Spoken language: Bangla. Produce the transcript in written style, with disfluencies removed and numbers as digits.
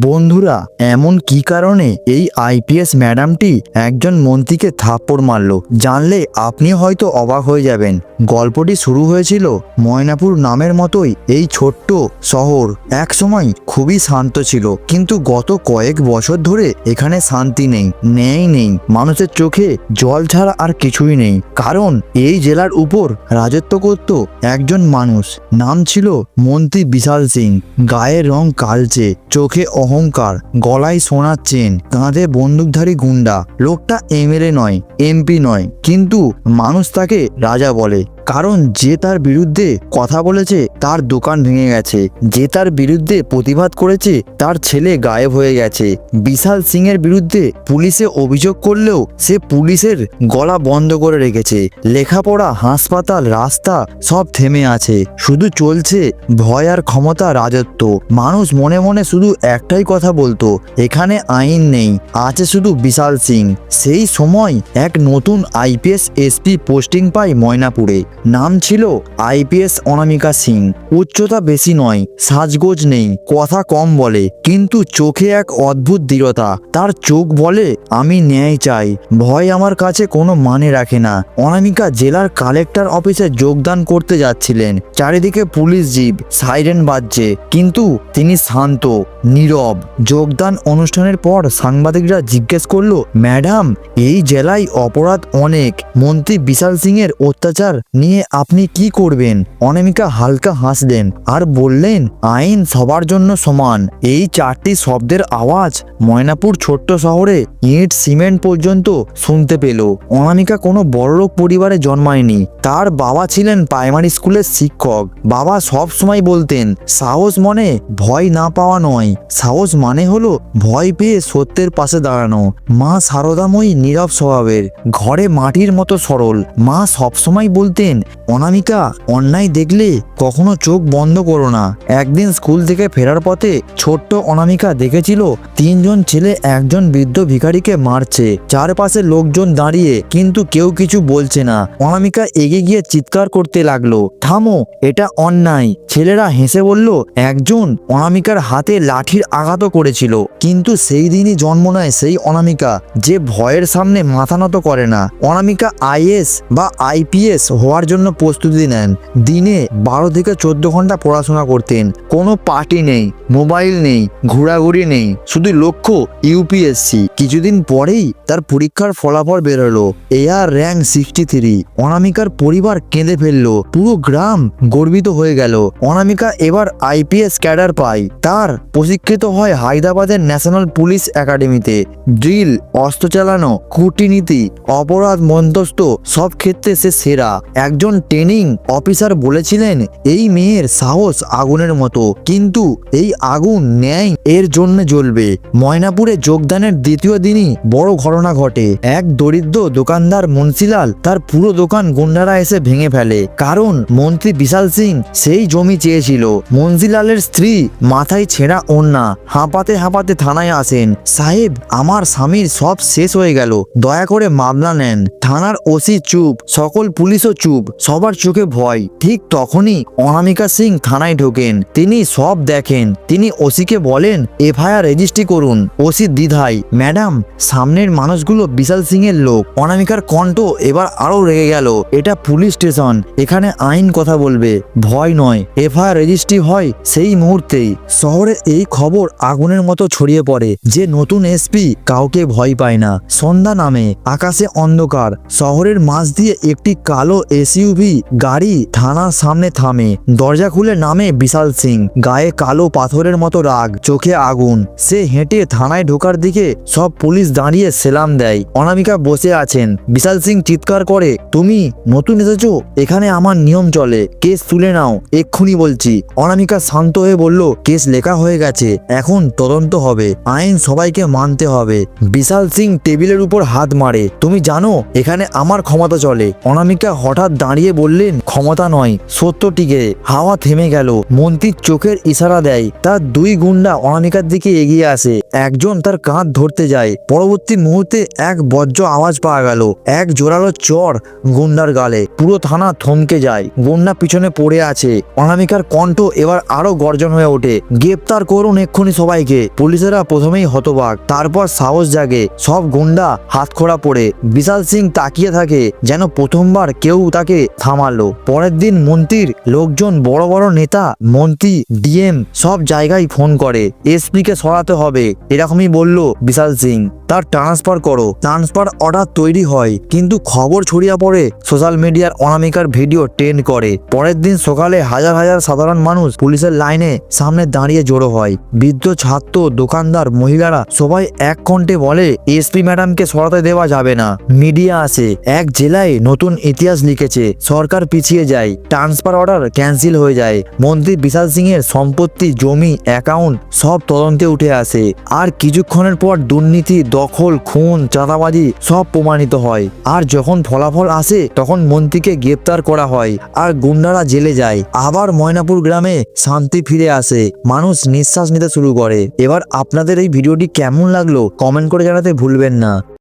বন্ধুরা, এমন কি কারণে এই আইপিএস ম্যাডামটি একজন মন্ত্রীকে থাপ্পড় মারল, জানলে আপনি হয়তো অবাক হয়ে যাবেন। গল্পটি শুরু হয়েছিল ময়নাপুর নামের মতোই এই ছোট্ট শহর। এক সময় খুবই শান্ত ছিল, কিন্তু গত কয়েক বছর ধরে এখানে শান্তি নেই, ন্যায় নেই, মানুষের চোখে জল ছাড়া আর কিছুই নেই। কারণ এই জেলার উপর রাজত্ব করত একজন মানুষ, নাম ছিল মন্ত্রী বিশাল সিং। গায়ের রং কালচে, চোখে অহংকার, গলায় সোনার চেন, কাঁধে বন্দুকধারী গুন্ডা। লোকটা এমএলএ নয়, এমপি নয়, কিন্তু মানুষ তাকে রাজা বলে। কারণ যে তার বিরুদ্ধে কথা বলেছে তার দোকান ভেঙে গেছে, যে তার বিরুদ্ধে প্রতিবাদ করেছে তার ছেলে গায়েব হয়ে গেছে। বিশাল সিং এর বিরুদ্ধে পুলিশে অভিযোগ করলেও সে পুলিশের গলা বন্ধ করে রেখেছে। লেখাপড়া, হাসপাতাল, রাস্তা সব থেমে আছে, শুধু চলছে ভয় আর ক্ষমতা রাজত্ব। মানুষ মনে মনে শুধু একটাই কথা বলতো, এখানে আইন নেই, আছে শুধু বিশাল সিং। সেই সময় এক নতুন আইপিএস এসপি পোস্টিং পায় ময়নাপুরে। নাম ছিল আইপিএস অনামিকা সিং। উচ্চতা বেশি নয়, সাজগোজ নেই, কথা কম বলে, কিন্তু চোখে এক অদ্ভুত দৃঢ়তা। তার চোখ বলে, আমি ন্যায় চাই, ভয় আমার কাছে কোনো মানে রাখে না। অনামিকা জেলার কালেক্টর অফিসে যোগদান করতে যাচ্ছিলেন। চারিদিকে পুলিশ জিপ, সাইরেন বাজছে, কিন্তু তিনি শান্ত, নীরব। যোগদান অনুষ্ঠানের পর সাংবাদিকরা জিজ্ঞেস করলো, ম্যাডাম, এই জেলায় অপরাধ অনেক, মন্ত্রী বিশাল সিং এর অত্যাচার নিয়ে আপনি কি করবেন? অনামিকা হালকা হাসলেন আর বললেন, আইন সবার জন্য সমান। এই চারটি শব্দের আওয়াজ ময়নাপুর ছোট্ট শহরে ইট সিমেন্ট পর্যন্ত শুনতে পেল। অনামিকা কোনো বড়লোক পরিবারে জন্মায়নি। তার বাবা ছিলেন প্রাইমারি স্কুলের শিক্ষক। বাবা সব সময় বলতেন, সাহস মনে ভয় না পাওয়া নয়, সাহস মানে হলো ভয় পেয়ে সত্যের পাশে দাঁড়ানো। মা সারদাময়ী নীরব স্বভাবের, ঘরে মাটির মতো সরল। মা সবসময় বলতেন, অনামিকা, অন্যায় দেখলে কখনো চোখ বন্ধ করো না। একদিন স্কুল থেকে ফেরার পথে ছোট্ট অনামিকা দেখেছিল তিনজন ছেলে একজন বৃদ্ধ ভিখারিকে মারছে। চারপাশে লোকজন দাঁড়িয়ে, কিন্তু কেউ কিছু বলছে না। অনামিকা এগিয়ে গিয়ে চিৎকার করতে লাগলো, থামো, এটা অন্যায়। ছেলেরা হেসে বলল, একজন অনামিকার হাতে লাঠির আঘাতও করেছিল। কিন্তু সেই দিনই জন্ম নেয় সেই অনামিকা যে ভয়ের সামনে মাথা নত করে না। অনামিকা আইএস বা আইপিএস হওয়ার জন্য প্রস্তুতি নেন। দিনে 12 থেকে 14 ঘন্টা পড়াশোনা করতেন। কোনো পার্টি নেই, মোবাইল নেই, ঘোরাঘুরি নেই, শুধু লক্ষ্য ইউপিএসসি। কিছুদিন পরেই তার পরীক্ষার ফলাফল বেরোলো, এয়ার র্যাঙ্ক 63। অনামিকার পরিবার কেঁদে ফেললো, পুরো গ্রাম গর্বিত হয়ে গেল। অনামিকা এবার আইপিএস ক্যাডার পায়। তার প্রশিক্ষিত হয় হায়দ্রাবাদের ন্যাশনাল পুলিশ একাডেমিতে। ড্রিল, অস্ত্র চালানো, কূটনীতি, অপরাধ মধ্যস্থ সব ক্ষেত্রে সে সেরা। একজন ট্রেনিং অফিসার বলেছিলেন, এই মেয়ের সাহস আগুনের মতো, কিন্তু এই আগুন ন্যায় এর জন্য জ্বলবে। ময়নাপুরে যোগদানের দ্বিতীয় দিনই বড় ঘটনা ঘটে। এক দরিদ্র দোকানদার মুন্সিলাল তার পুরো দোকান গুন্ডারা এসে ভেঙে ফেলে। কারণ মন্ত্রী বিশাল সিং সেই জমি চেয়েছিল। মুন্সিলালের স্ত্রী মাথায় ছেঁড়া ওড়না, হাঁপাতে হাঁপাতে থানায় আসেন, সাহেব, আমার স্বামীর সব শেষ হয়ে গেল, দয়া করে মামলা নেন। থানার ওসি চুপ, সকল পুলিশও চুপ, সবার চোখে ভয়। ঠিক তখনই অনামিকা সিং থানায় ঢোকেন। তিনি সব দেখেন। তিনি ওসিকে বলেন, এফআইআর রেজিস্ট্রি করুন। ওসি দ্বিধায়, ম্যাডাম, সামনের মানুষগুলো বিশাল সিং এর লোক। অনামিকার কণ্ঠ এবার আরো রেগে গেল, এটা পুলিশ স্টেশন, এখানে আইন কথা বলবে, ভয় নয়। এফআইআর রেজিস্ট্রি হয় সেই মুহূর্তেই। শহরে এই খবর আগুনের মতো ছড়িয়ে পড়ে যে নতুন এসপি কাউকে ভয় পায় না। সন্ধ্যা নামে, আকাশে অন্ধকার। শহরের মাঝ দিয়ে একটি কালো এসইউভি গাড়ি থানার সামনে থামে। দরজা খুলে নামে বিশাল সিং। গায়ে কালো পাথরের মতো রাগ, চোখে আগুন। সে হেঁটে থানায় ঢোকার দিকে সব পুলিশ দাঁড়িয়ে সেলাম দেয়। অনামিকা বসে আছেন। বিশাল সিং চিৎকার করে, তুমি নতুন এসেছো, এখানে আমার নিয়ম চলে, কেস তুলে নাও এক্ষুনি বলছি। অনামিকা শান্ত হয়ে বলল, কেস লেখা হয়ে গেছে, এখন তদন্ত হবে, আইন সবাইকে মানতে হবে। বিশাল সিং টেবিলের উপর হাত মারে, তুমি জানো এখানে আমার ক্ষমতা চলে। অনামিকা হঠাৎ দাঁড়িয়ে বললেন, ক্ষমতা নয়, সত্যটিকে। হাওয়া থেমে গেল। মন্ত্রীর চোখের ইশারা দেয়। তার দুই গুন্ডা অনামিকার দিকে এগিয়ে আসে। একজন তার কাঁধ ধরতে যায়। পরবর্তী মুহূর্তে এক বজ্র আওয়াজ পাওয়া গেল। এক জোরালো চর গুন্ডার গালে। পুরো থানা থমকে যায়। গুন্ডা পিছনে পড়ে আছে। অনামিকার কণ্ঠ এবার আরো গর্জন হয়ে ওঠে, গ্রেপ্তার করুন এক্ষুনি সবাইকে। পুলিশেরা প্রথমেই হতবাক, তারপর সাহস জাগে। সব গুন্ডা হাতখড়া পড়ে। বিশাল সিং তাকিয়ে থাকে, যেন প্রথমবার কেউ তাকে থামালো। পরের দিন মন্ত্রীর লোকজন, বড় বড় নেতা, মন্ত্রী, ডিএম সব জায়গায় ফোন করে, এসপি কে সরাতে হবে। এরকমই বলল বিশাল সিং। তার ট্রান্সফার করো। ট্রান্সফার অর্ডার তৈরি হয়, কিন্তু খবর ছড়িয়ে পড়ে। সোশ্যাল মিডিয়ার অনামিকার ভিডিও ট্রেন্ড করে। পরের দিন সকালে হাজার হাজার সাধারণ মানুষ পুলিশের লাইনে সামনে দাঁড়িয়ে জড়ো হয়। বৃদ্ধ, ছাত্র, দোকানদার, মহিলারা সবাই এক কণ্ঠে বলে, এসপি ম্যাডামকে সরাতে দেওয়া যাবে না। মিডিয়া আসে, এক জেলায় নতুন ইতিহাস লিখেছে। সরকার পিছিয়ে যায়, ট্রান্সফার অর্ডার ক্যান্সেল হয়ে যায়। মন্ত্রী বিশাল সিং এর সম্পত্তি, জমি, অ্যাকাউন্ট সব তদন্তে উঠে আসে। আর কিছুক্ষণের পর দুর্নীতি, দখল, খুন, চাঁদাবাজি সব প্রমাণিত হয়। আর যখন ফলাফল আসে তখন মন্ত্রীকে গ্রেপ্তার করা হয় আর গুন্ডারা জেলে যায়। আবার ময়নাপুর গ্রামে শান্তি ফিরে আসে। মানুষ নিঃশ্বাস নিতে শুরু করে। এবার আপনাদের এই ভিডিওটি কেমন লাগলো কমেন্ট করে জানাতে ভুলবেন না।